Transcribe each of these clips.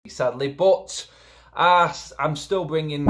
sadly, but I'm still bringing...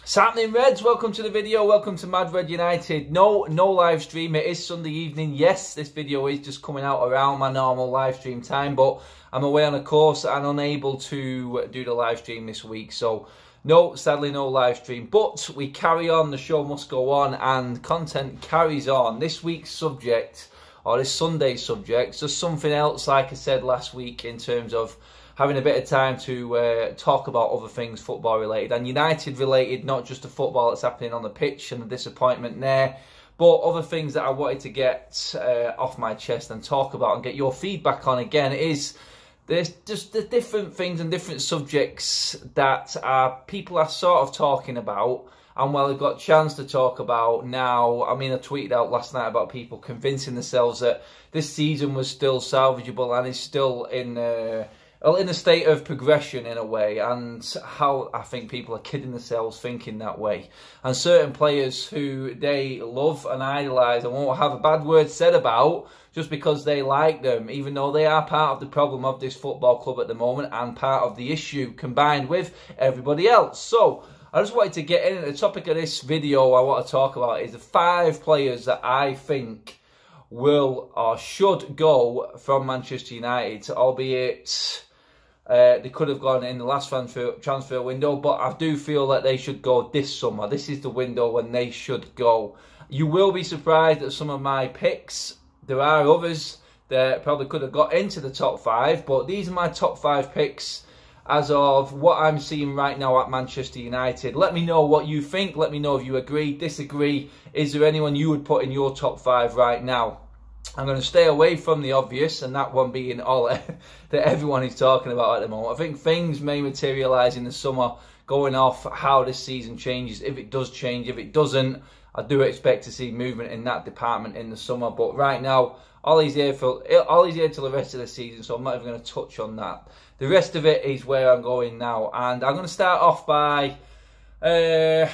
What's happening, Reds? Welcome to the video. Welcome to Mad Red United. No live stream. It is Sunday evening. Yes, this video is just coming out around my normal live stream time, but I'm away on a course and unable to do the live stream this week. So, no, sadly, no live stream. But we carry on. The show must go on and content carries on. This week's subject, or this Sunday's subject, is just something else, like I said last week, in terms of having a bit of time to talk about other things football related and United related, not just the football that's happening on the pitch and the disappointment there, but other things that I wanted to get off my chest and talk about and get your feedback on. Again, is there's just the different things and different subjects that people are sort of talking about, and well, they've got a chance to talk about now. I mean, I tweeted out last night about people convincing themselves that this season was still salvageable and is still in a state of progression in a way, and how I think people are kidding themselves thinking that way. And certain players who they love and idolise and won't have a bad word said about just because they like them, even though they are part of the problem of this football club at the moment and part of the issue combined with everybody else. So I just wanted to get in. The topic of this video I want to talk about is the 5 players that I think will or should go from Manchester United, albeit they could have gone in the last transfer window, but I do feel that they should go this summer. This is the window when they should go. You will be surprised at some of my picks. There are others that probably could have got into the top 5, but these are my top 5 picks as of what I'm seeing right now at Manchester United. Let me know what you think. Let me know if you agree, disagree. Is there anyone you would put in your top 5 right now? I'm going to stay away from the obvious, and that one being all that everyone is talking about at the moment. I think things may materialise in the summer, going off how this season changes. If it does change, if it doesn't, I do expect to see movement in that department in the summer. But right now, all he's here till the rest of the season, so I'm not even going to touch on that. The rest of it is where I'm going now, and I'm going to start off by Paul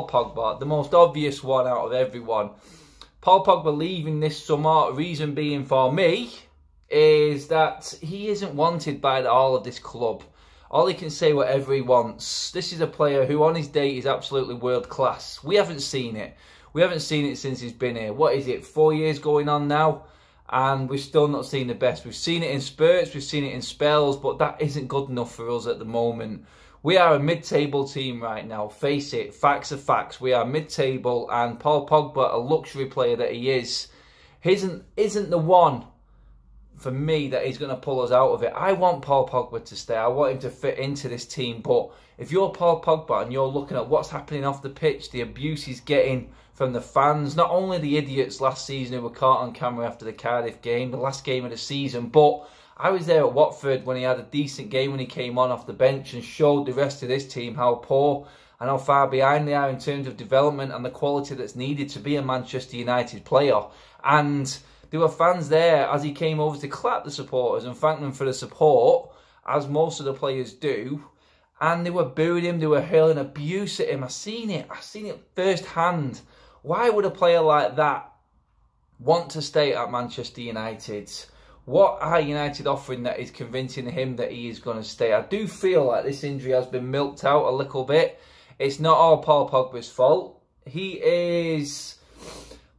Pogba, the most obvious one out of everyone. Paul Pogba leaving this summer, reason being for me, is that he isn't wanted by all of this club. All he can say whatever he wants. This is a player who on his day is absolutely world class. We haven't seen it. We haven't seen it since he's been here. What is it, 4 years going on now? And we've still not seen the best. We've seen it in spurts, we've seen it in spells, but that isn't good enough for us at the moment. We are a mid-table team right now. Face it, facts are facts. We are mid-table, and Paul Pogba, a luxury player that he is, isn't the one for me that is going to pull us out of it. I want Paul Pogba to stay. I want him to fit into this team. But if you're Paul Pogba and you're looking at what's happening off the pitch, the abuse he's getting from the fans, not only the idiots last season who were caught on camera after the Carrick game, the last game of the season, but I was there at Watford when he had a decent game when he came on off the bench and showed the rest of this team how poor and how far behind they are in terms of development and the quality that's needed to be a Manchester United player. And there were fans there as he came over to clap the supporters and thank them for the support, as most of the players do. And they were booing him, they were hurling abuse at him. I seen it firsthand. Why would a player like that want to stay at Manchester United? What are United offering that is convincing him that he is going to stay? I do feel like this injury has been milked out a little bit. It's not all Paul Pogba's fault. He is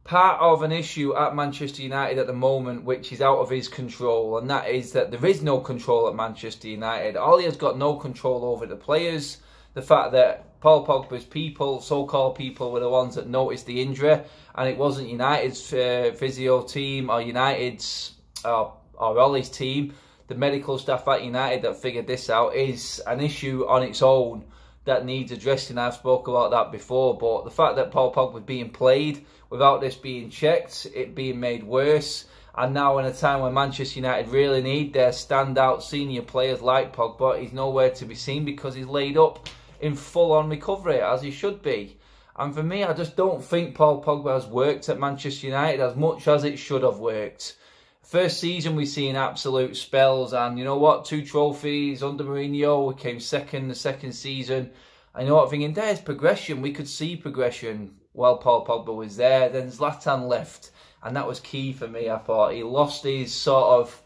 part of an issue at Manchester United at the moment which is out of his control, and that is that there is no control at Manchester United. Ollie has got no control over the players. The fact that Paul Pogba's people, so-called people, were the ones that noticed the injury, and it wasn't United's physio team or United's or Ollie's team, the medical staff at United that figured this out, is an issue on its own that needs addressing. I've spoke about that before, but the fact that Paul Pogba was being played without this being checked, it being made worse, and now in a time when Manchester United really need their standout senior players like Pogba, he's nowhere to be seen because he's laid up in full-on recovery, as he should be. And for me, I just don't think Paul Pogba has worked at Manchester United as much as it should have worked. First season we've seen absolute spells, and you know what? 2 trophies under Mourinho. We came second the second season. I know what I'm thinking. There's progression. We could see progression while Paul Pogba was there. Then Zlatan left, and that was key for me. I thought he lost his sort of,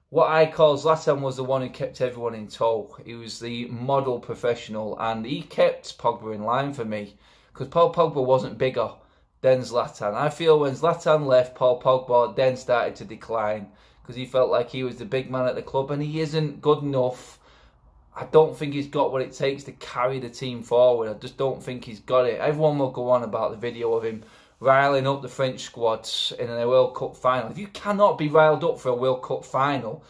what I call, Zlatan was the one who kept everyone in tow. He was the model professional, and he kept Pogba in line for me, because Paul Pogba wasn't bigger than Zlatan. I feel when Zlatan left, Paul Pogba then started to decline, because he felt like he was the big man at the club, and he isn't good enough. I don't think he's got what it takes to carry the team forward. I just don't think he's got it. Everyone will go on about the video of him riling up the French squads in a World Cup final. If you cannot be riled up for a World Cup final,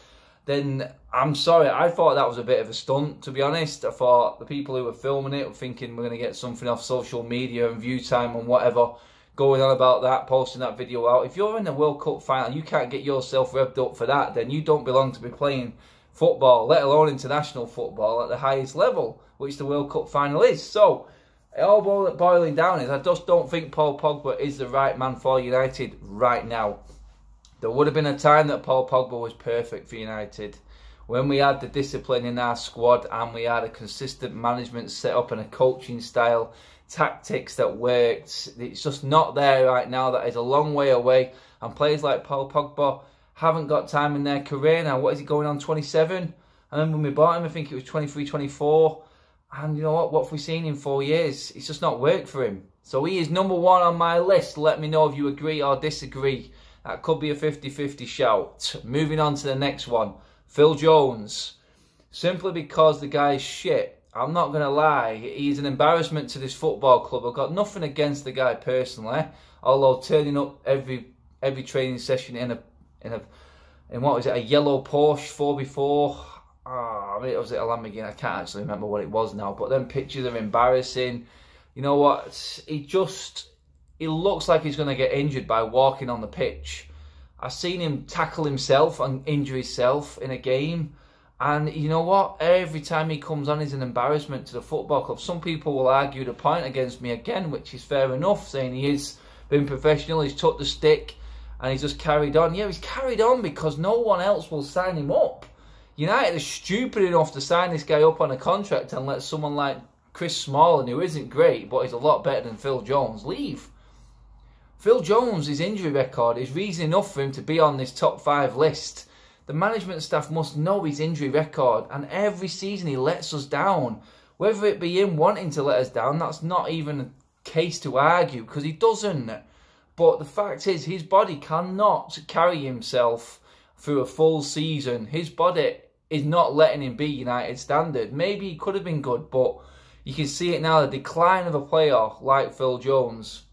then I'm sorry. I thought that was a bit of a stunt, to be honest. I thought the people who were filming it were thinking we're going to get something off social media and view time and whatever, going on about that, posting that video out. If you're in a World Cup final and you can't get yourself revved up for that, then you don't belong to be playing football, let alone international football at the highest level, which the World Cup final is. So, it all boiling down is, I just don't think Paul Pogba is the right man for United right now. There would have been a time that Paul Pogba was perfect for United, when we had the discipline in our squad and we had a consistent management set up and a coaching style, tactics that worked. It's just not there right now. That is a long way away, and players like Paul Pogba haven't got time in their career now. What is he going on, 27? And then when we bought him, I think it was 23, 24. And you know what have we seen in 4 years? It's just not worked for him. So he is number 1 on my list. Let me know if you agree or disagree. That could be a 50-50 shout. Moving on to the next one. Phil Jones. Simply because the guy's shit. I'm not going to lie. He's an embarrassment to this football club. I've got nothing against the guy personally. Although turning up every training session in what was it, a yellow Porsche 4x4. Was it a Lamborghini? I can't actually remember what it was now. But them pictures are embarrassing. You know what? He looks like he's going to get injured by walking on the pitch. I've seen him tackle himself and injure himself in a game. And you know what? Every time he comes on, he's an embarrassment to the football club. Some people will argue the point against me again, which is fair enough, saying he has been professional, he's took the stick, and he's just carried on. Yeah, he's carried on because no one else will sign him up. United are stupid enough to sign this guy up on a contract and let someone like Chris Smalling, who isn't great, but is a lot better than Phil Jones, leave. Phil Jones' injury record is reason enough for him to be on this top 5 list. The management staff must know his injury record, and every season he lets us down. Whether it be him wanting to let us down, that's not even a case to argue, because he doesn't. But the fact is, his body cannot carry himself through a full season. His body is not letting him be United standard. Maybe he could have been good, but you can see it now, the decline of a player like Phil Jones,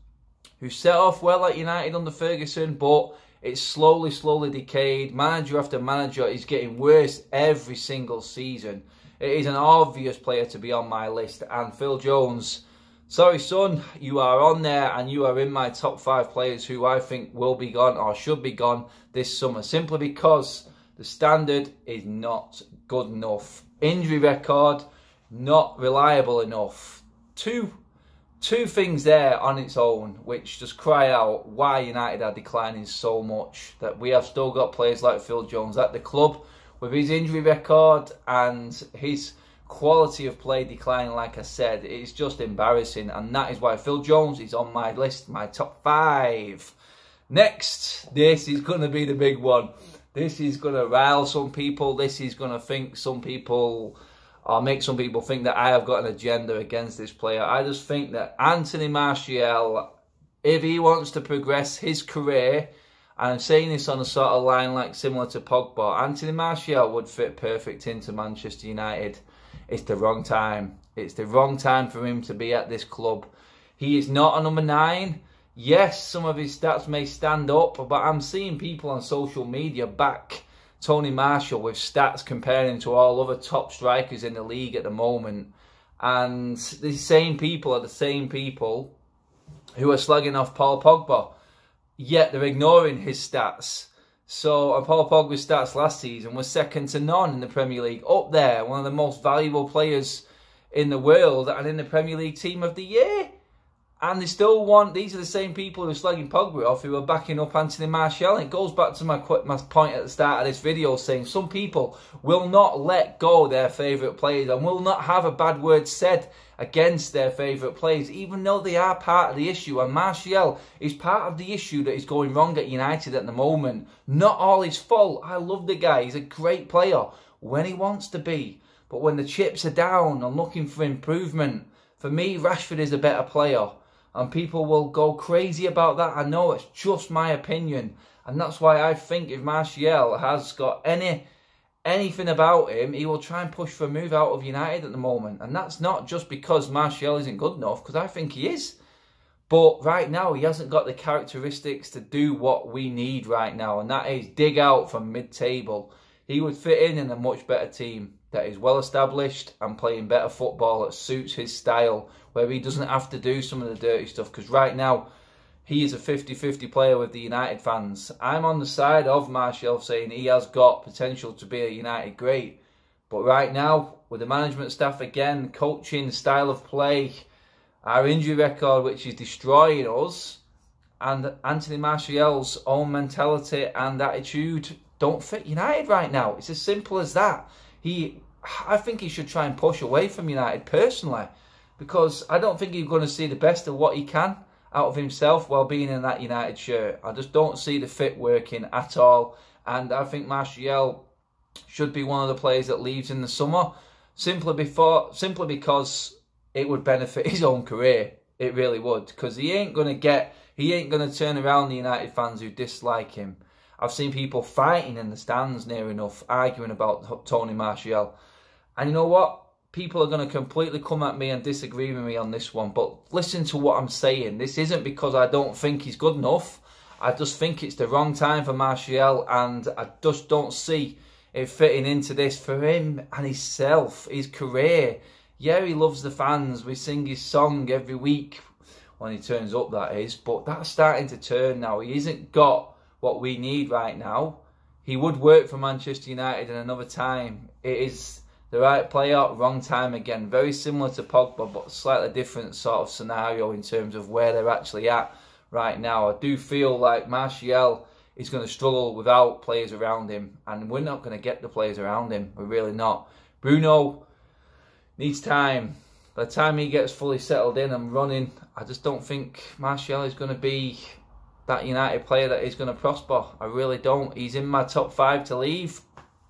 who set off well at United under Ferguson, but it's slowly decayed. Manager after manager is getting worse every single season. It is an obvious player to be on my list, and Phil Jones, sorry son, you are on there and you are in my top 5 players who I think will be gone or should be gone this summer, simply because the standard is not good enough. Injury record, not reliable enough. Two things there on its own which just cry out why United are declining so much, that we have still got players like Phil Jones at the club with his injury record and his quality of play declining. Like I said, it's just embarrassing, and that is why Phil Jones is on my list, my top 5. Next, this is going to be the big one. This is going to rile some people. This is going to think some people, or make some people think that I have got an agenda against this player. I just think that Anthony Martial, if he wants to progress his career, and I'm saying this on a sort of line like similar to Pogba, Anthony Martial would fit perfect into Manchester United. It's the wrong time. It's the wrong time for him to be at this club. He is not a number 9. Yes, some of his stats may stand up, but I'm seeing people on social media back Tony Martial with stats comparing to all other top strikers in the league at the moment. And these same people are the same people who are slagging off Paul Pogba, yet they're ignoring his stats. So, and Paul Pogba's stats last season was second to none in the Premier League. Up there, one of the most valuable players in the world, and in the Premier League Team of the Year. And they still want, these are the same people who are slagging Pogba off who are backing up Anthony Martial. And it goes back to my point at the start of this video saying some people will not let go their favourite players and will not have a bad word said against their favourite players, even though they are part of the issue. And Martial is part of the issue that is going wrong at United at the moment. Not all his fault. I love the guy. He's a great player when he wants to be. But when the chips are down and looking for improvement, for me, Rashford is a better player. And people will go crazy about that. I know it's just my opinion. And that's why I think if Martial has got anything about him, he will try and push for a move out of United at the moment. And that's not just because Martial isn't good enough, because I think he is. But right now, he hasn't got the characteristics to do what we need right now. And that is dig out from mid-table. He would fit in a much better team that is well established and playing better football that suits his style, where he doesn't have to do some of the dirty stuff. Because right now, he is a 50-50 player with the United fans. I'm on the side of Martial saying he has got potential to be a United great. But right now, with the management staff again, coaching, style of play, our injury record, which is destroying us, and Anthony Martial's own mentality and attitude don't fit United right now. It's as simple as that. I think he should try and push away from United personally, because I don't think he's going to see the best of what he can out of himself while being in that United shirt. I just don't see the fit working at all. And I think Martial should be one of the players that leaves in the summer, simply because it would benefit his own career. It really would, because he ain't going to turn around the United fans who dislike him. I've seen people fighting in the stands near enough, arguing about Tony Martial. And you know what? People are going to completely come at me and disagree with me on this one. But listen to what I'm saying. This isn't because I don't think he's good enough. I just think it's the wrong time for Martial. And I just don't see it fitting into this for him and himself, his career. Yeah, he loves the fans. We sing his song every week when he turns up, that is. But that's starting to turn now. He hasn't got what we need right now. He would work for Manchester United in another time. It is the right player, wrong time again. Very similar to Pogba, but slightly different sort of scenario in terms of where they're actually at right now. I do feel like Martial is going to struggle without players around him, and we're not going to get the players around him. We're really not. Bruno needs time. By the time he gets fully settled in and running, I just don't think Martial is going to be that United player that is going to prosper. I really don't. He's in my top 5 to leave.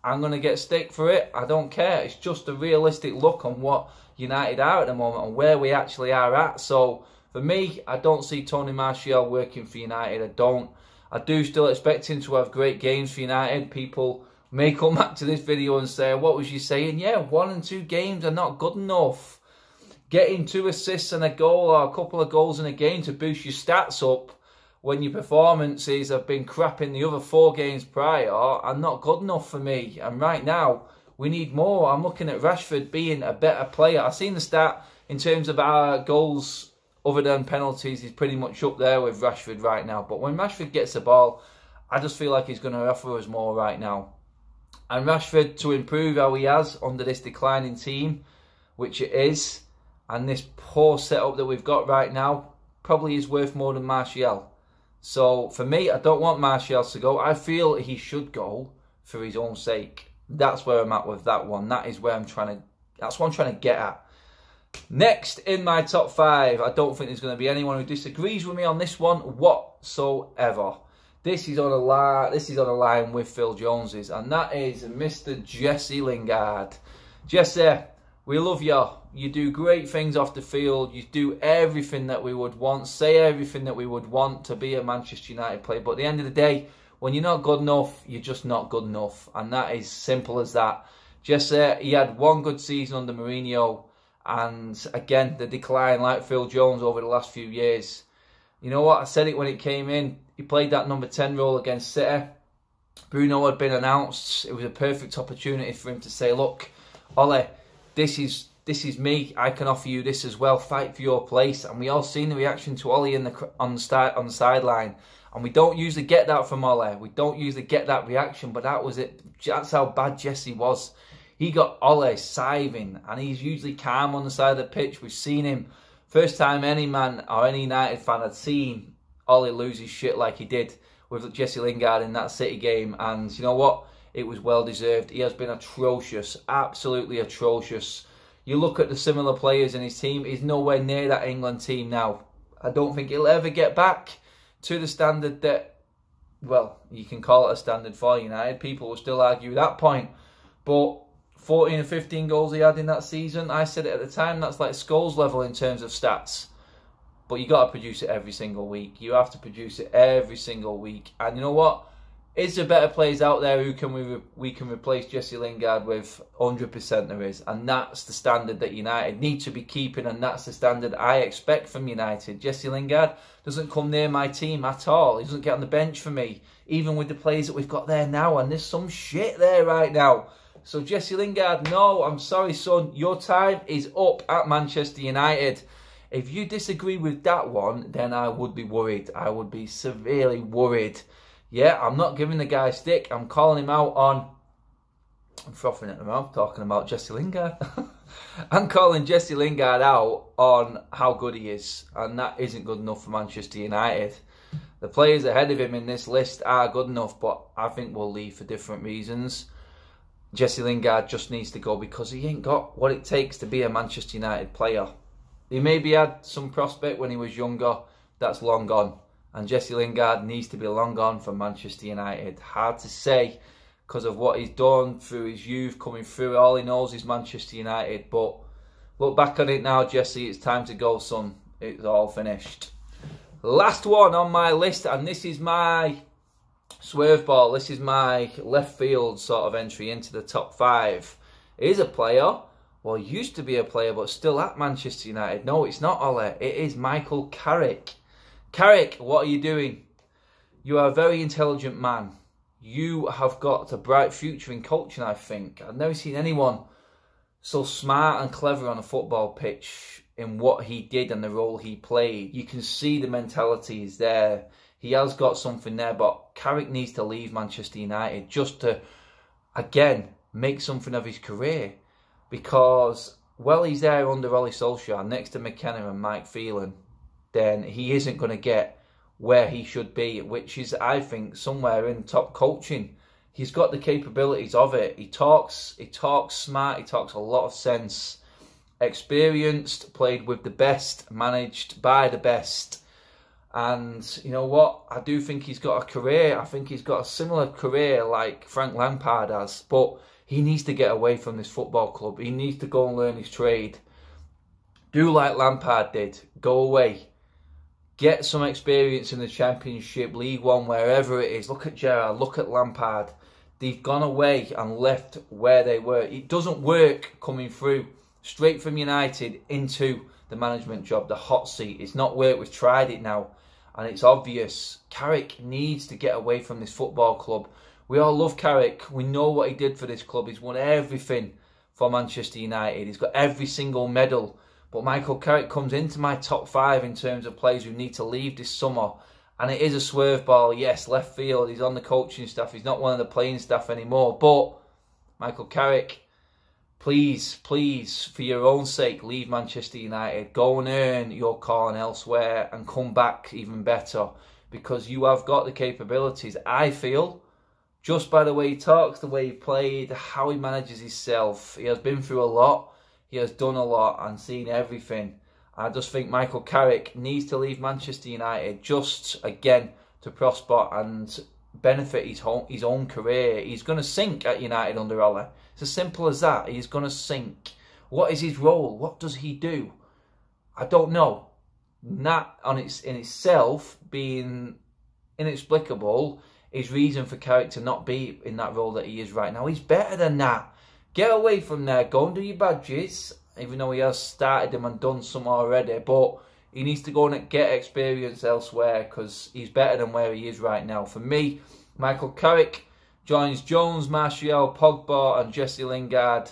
I'm going to get stick for it. I don't care. It's just a realistic look on what United are at the moment and where we actually are at. So for me, I don't see Tony Martial working for United. I don't. I do still expect him to have great games for United. People may come back to this video and say, what was you saying? Yeah, 1 and 2 games are not good enough. Getting 2 assists and a goal or a couple of goals in a game to boost your stats up when your performances have been crap in the other 4 games prior are not good enough for me. And right now, we need more. I'm looking at Rashford being a better player. I've seen the stat in terms of our goals other than penalties. He's pretty much up there with Rashford right now. But when Rashford gets the ball, I just feel like he's going to offer us more right now. And Rashford, to improve how he has under this declining team, which it is, and this poor setup that we've got right now, probably is worth more than Martial. So for me, I don't want Martial to go. I feel he should go for his own sake. That's where I'm at with that one. That is where that's what I'm trying to get at. Next in my top 5, I don't think there's going to be anyone who disagrees with me on this one whatsoever. This is on a line with Phil Jones's, and that is Mr. Jesse Lingard. Jesse, we love you. You do great things off the field. You do everything that we would want. Say everything that we would want to be a Manchester United player. But at the end of the day, when you're not good enough, you're just not good enough. And that is simple as that. Jesse, he had 1 good season under Mourinho. And again, the decline like Phil Jones over the last few years. You know what? I said it when it came in. He played that number 10 role against City. Bruno had been announced. It was a perfect opportunity for him to say, look, Ole, this is me. I can offer you this as well. Fight for your place. And we all seen the reaction to Ole on the sideline. And we don't usually get that from Ole. We don't usually get that reaction. But that was it. That's how bad Jesse was. He got Ole siving. And he's usually calm on the side of the pitch. We've seen him First time any man or any United fan had seen Ollie lose his shit like he did with Jesse Lingard in that City game. And you know what? It was well deserved. He has been atrocious, absolutely atrocious. You look at the similar players in his team, he's nowhere near that England team now. I don't think he'll ever get back to the standard that, well, you can call it a standard for United. People will still argue that point. But 14 and 15 goals he had in that season, I said it at the time, that's like Scholes level in terms of stats. But you got to produce it every single week. You have to produce it every single week. And you know what? Is there better players out there who can we can replace Jesse Lingard with? 100% there is. And that's the standard that United need to be keeping, and that's the standard I expect from United. Jesse Lingard doesn't come near my team at all. He doesn't get on the bench for me, even with the players that we've got there now, and there's some shit there right now. So Jesse Lingard, no, I'm sorry son, your time is up at Manchester United. If you disagree with that one, then I would be worried. I would be severely worried. Yeah, I'm not giving the guy stick. I'm calling him out on... I'm frothing at the mouth talking about Jesse Lingard. I'm calling Jesse Lingard out on how good he is. And that isn't good enough for Manchester United. The players ahead of him in this list are good enough, but I think we'll leave for different reasons. Jesse Lingard just needs to go because he ain't got what it takes to be a Manchester United player. He maybe had some prospect when he was younger. That's long gone. And Jesse Lingard needs to be long gone from Manchester United. Hard to say because of what he's done through his youth, coming through. All he knows is Manchester United. But look back on it now, Jesse. It's time to go, son. It's all finished. Last one on my list, and this is my swerve ball. This is my left field sort of entry into the top 5. It is a player. Well, used to be a player, but still at Manchester United. No, it's not Ole. It is Michael Carrick. Carrick, what are you doing? You are a very intelligent man. You have got a bright future in coaching, I think. I've never seen anyone so smart and clever on a football pitch in what he did and the role he played. You can see the mentality is there. He has got something there, but Carrick needs to leave Manchester United just to, again, make something of his career. Because, well, he's there under Ollie Solskjaer next to McKenna and Mike Phelan, then he isn't going to get where he should be, which is, I think, somewhere in top coaching. He's got the capabilities of it. He talks smart, he talks a lot of sense. Experienced, played with the best, managed by the best. And you know what? I do think he's got a career. I think he's got a similar career like Frank Lampard has. But he needs to get away from this football club. He needs to go and learn his trade. Do like Lampard did. Go away. Get some experience in the Championship, League One, wherever it is. Look at Gerrard, look at Lampard. They've gone away and left where they were. It doesn't work coming through straight from United into the management job, the hot seat. It's not worked. We've tried it now. And it's obvious. Carrick needs to get away from this football club. We all love Carrick. We know what he did for this club. He's won everything for Manchester United. He's got every single medal. But Michael Carrick comes into my top 5 in terms of players who need to leave this summer. And it is a swerve ball. Yes, left field. He's on the coaching staff. He's not one of the playing staff anymore. But Michael Carrick, please, please, for your own sake, leave Manchester United. Go and earn your calling elsewhere and come back even better. Because you have got the capabilities, I feel, just by the way he talks, the way he played, how he manages himself. He has been through a lot. He has done a lot and seen everything. I just think Michael Carrick needs to leave Manchester United just, again, to prosper and benefit his own career. He's going to sink at United under Ole. It's as simple as that. He's going to sink. What is his role? What does he do? I don't know. That in itself being inexplicable is reason for Carrick to not be in that role that he is right now. He's better than that. Get away from there. Go and do your badges. Even though he has started them and done some already. But he needs to go and get experience elsewhere. Because he's better than where he is right now. For me, Michael Carrick joins Jones, Martial, Pogba and Jesse Lingard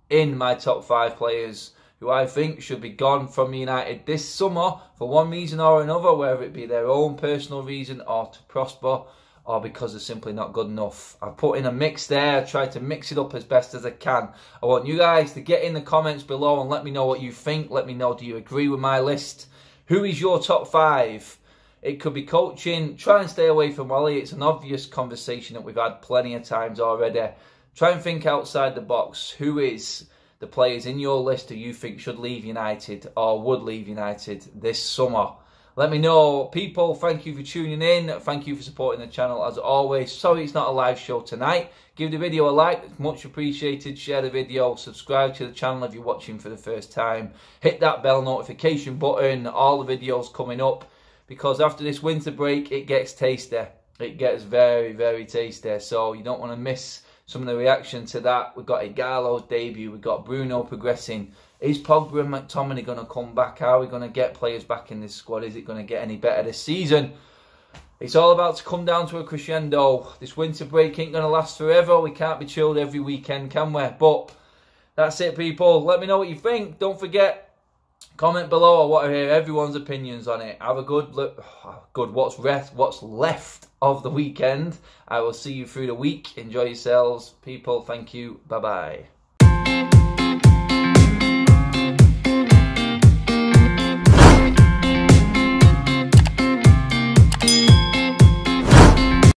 in my top 5 players. Who I think should be gone from United this summer. For one reason or another. Whether it be their own personal reason or to prosper. or because they're simply not good enough. I've put in a mix there, tried to mix it up as best as I can. I want you guys to get in the comments below and let me know what you think. Let me know, do you agree with my list? Who is your top 5? It could be coaching. Try and stay away from Wally. It's an obvious conversation that we've had plenty of times already. Try and think outside the box. Who is the players in your list who you think should leave United or would leave United this summer? Let me know. People, thank you for tuning in. Thank you for supporting the channel as always. Sorry it's not a live show tonight. Give the video a like. It's much appreciated. Share the video. Subscribe to the channel if you're watching for the first time. Hit that bell notification button. All the videos coming up. Because after this winter break, it gets tasty. It gets very, very tasty. So you don't want to miss some of the reaction to that. We've got Igalo's debut. We've got Bruno progressing. Is Pogba and McTominay going to come back? How are we going to get players back in this squad? Is it going to get any better this season? It's all about to come down to a crescendo. This winter break ain't going to last forever. We can't be chilled every weekend, can we? But that's it, people. Let me know what you think. Don't forget, comment below. I want to hear everyone's opinions on it. Have a good look. What's left of the weekend. I will see you through the week. Enjoy yourselves, people. Thank you. Bye-bye.